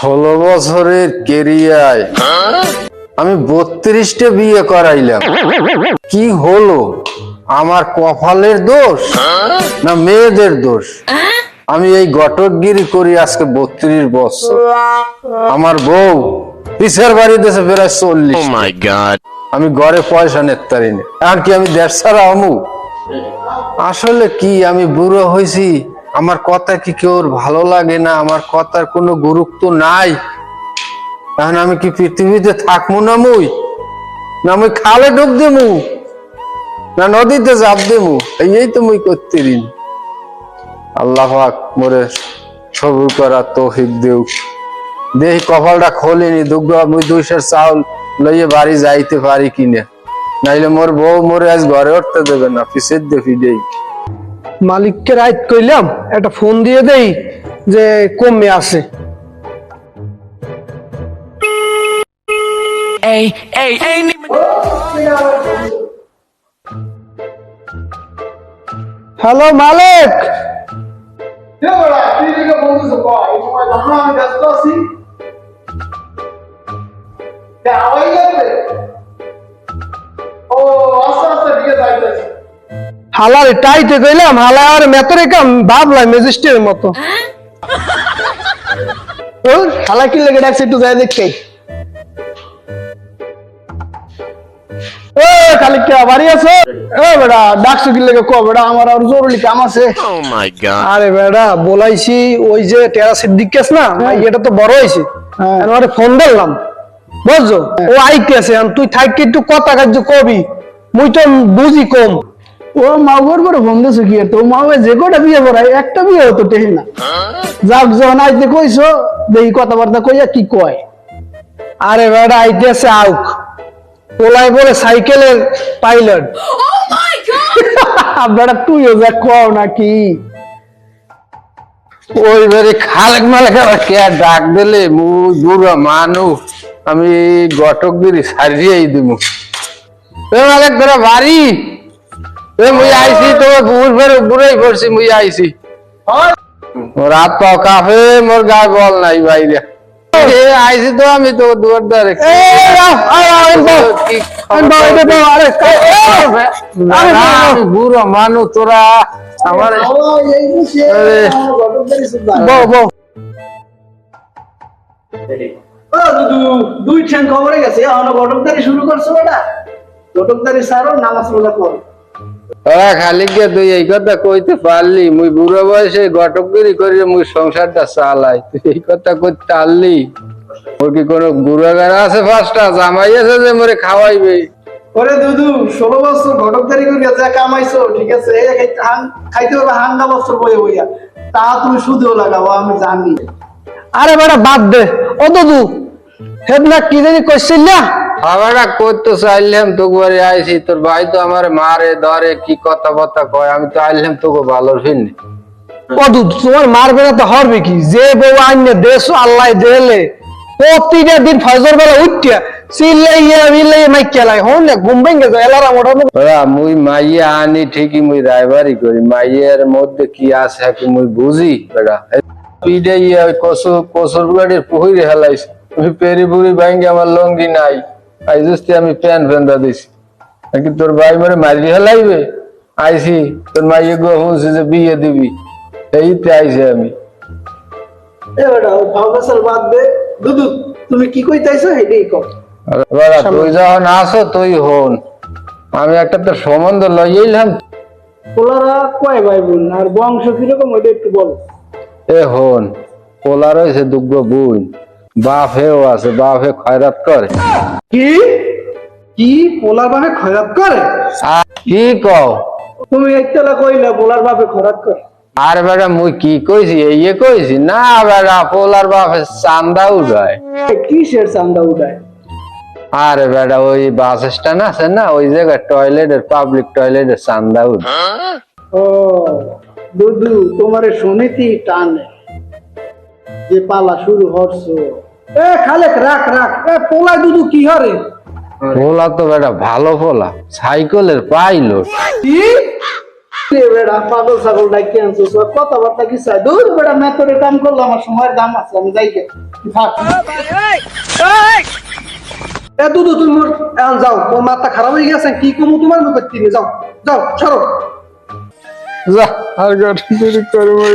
16 বছরের কেরিয়ায় আমি 32টে বিয়ে করাইলাম। কি হলো? আমার কপালের দোষ না মেয়েদের দোষ? আমি এই ঘটকগিরি করি আজকে 32 বছর। আমার বউ পিছের বাড়ি দেশে প্রায় 40। আমি ঘরে পয়সা নেতারি না, এখন কি আমি দেশ ছাড়া আমু? আসলে কি আমি বুড়ো হয়েছি? আমার কথা কি কেউ ভালো লাগে না? আমার কথার কোনো গুরুত্ব নাই? এখন আমি কি পৃথিবীতে থাকবো না? না মুই খালে ডুব দেবো, না নদীতে জাপ দেবো? এই তো মুই করতে ঋণ। আল্লাহ পাক মোরে সবুর করা তৌফিক দেউ। দেখি কপালটা খোলেনি, মুই 2 সের চাউল লইয়ে বাড়ি যাইতে পারি কিনা, নাইলে মোর বউ মোরে আজ ঘরে উঠতে দেবে না, পিছের দেখি দেই। মালিককে রাইট কইলাম একটা ফোন দিয়ে দেই যে কমে আসে। হ্যালো মালিক, হালার টাইতে কইলাম হালা আর মেতরে কাম ভাবলাই ম্যাজিস্ট্রেটের মতো। ও হালা কি লেগে ডাকছে একটু যাই দেখতে। ও খালি কে বাড়ি আছে? এ বেটা ডাকছো কি লেগে কো বেটা, আমার আর জরুরি কাম আছে। Oh my god! আরে বেটা বলাইছি ওই যে টেরা সিদ্দিক কেস না, এটা তো বড় হইছে, আমি ফোন দিলাম বুঝছো, ও আইতেছে, তুই থাকি একটু কথা কাজ কবি, মুই তো বুঝি কম। ও মাওয়ার করে ফোন দিছো কি? তো মাওয়া যে কটা বিয়ে করাই একটা বিয়ে হতো টেহে না। যাক যখন আইতে কইছো দেখি কথাবার্তা কইয়া কি কয়। আরে বেটা আইতেছে আউক, পোলাই বলে সাইকেলের পাইলট। বেটা তুইও যা কও নাকি? ওই বাড়ি খালেক মালেক আবার কে ডাক দিলে? মুই বুড়া মানুষ, আমি ঘটকগিরি সারিয়েই দিব। মালেক তোরা বাড়ি মুই আইছি, তোমার বুড়াই পড়ছি, মুই আইছি। রাত পাও কাফে, মোর গায়ে বল নাই বাইরে আইছি তো, আমি তো দুয়ার দ্বারে বুড়ো মানুষ তোরা আমার। দুই ঠ্যাং খবরে গেছে, ঘটকদারি শুরু করছো বেটা। ঘটকদারি সারো, নামাজ রোজা করো। তোরা খালি কে তুই এই কথা কইতে পারলি? মুই বুড়ো বয়সে ঘটকগিরি করি, মুই সংসারটা চালাই, তুই এই কথা কইতে পারলি? ওর কি কোনো গুড়াগাড়া আছে? 5টা জামাই আছে যে মোরে খাওয়াইবে? ওরে দুদু 16 বছর ঘটকদারি করে যা কামাইছো, ঠিক আছে, খাইতে হবে হাঙ্গা বছর বইয়া বইয়া, তা তুমি সুদেও লাগাবো আমি জানি। আরে বেটা বাদ দে। ও দুদু হেবনা কি জানি কইছিল না? আমরা করতে চাইলাম তোকে বাড়ি আইছি, তোর ভাই তো আমার মারে ধরে কি কথাবার্তা কয়, আমি তো আইলাম তোকে ভালো ফিরনি। ও দুদু তোমার মারবে না তো হরবে কি? যে বউ আইনে দেশ আল্লাহ দেলে প্রতিটা দিন ফজর বেলা উঠিয়া চিল্লাইয়া মিল্লাইয়া মাইকিয়া লাগে, হন না ঘুম ভেঙে যায় এলারাম ওঠানো। ওরা মুই মাইয়া আনি ঠিকই, মুই রায়বাড়ি করি, মাইয়ের মধ্যে কি আছে কি মুই বুঝি? বেটা পিঠে কসুর গাড়ির পুহিরে হেলাইছি, তুমি পেরি পুরি ভাঙ্গে আমার লঙ্গি নাই, আইজুস্তি আমি প্যান্ট ফেন্দা দিছি, নাকি তোর ভাই মরে মারি হেলাইবে? আইছি তোর মাইয়ে গো শুনছি যে বিয়ে দিবি, এইতে আইছি আমি। দুদু তুমি কি কইতাইছো হেডেই কও। তুই যখন আসো তুই হন, আমি একটা তোর সম্বন্ধ লইলাম। পোলারা কয় ভাই বোন আর বংশ কিরকম ওইটা একটু বলো। এ হন, পোলা রয়েছে দুগ্গ বোন, বাপ হেও আছে, বাপ হে খয়রাত করে। কি কি পোলার বাপে খয়রাত করে? কি কও তুমি একতলা কইলা পোলার বাপে খয়রাত করে? আর বেটা মুই কি কইছি? এই কইছি না বেটা, পোলার বাপে চান্দা উঠায়। কিসের চান্দা উঠায়? আরে বেটা ওই বাস স্ট্যান্ড আছে না, ওই জায়গায় টয়লেটের, পাবলিক টয়লেটের চান্দা উঠায়। ও দুদু তোমারে শুনিতি টানে যে পালা শুরু হচ্ছে। এ খালেক রাখ রাখ, এ পোলা দুদু কি হরে? পোলা তো বেটা ভালো পোলা, সাইকেলের পাইলট। কি বেড়া পাগল ছাগল ডাকি আনছো কথাবার্তা কি চাই দূর বেড়া মেথরে কাম করলে আমার সময়ের দাম আছে আমি যাই গে থাক এ দুদু তুমি এখন যাও তোর মাথা খারাপ হয়ে গেছে কি কমু তোমার মুখে তিনি যাও যাও সরো যা আর গাড়ি করবো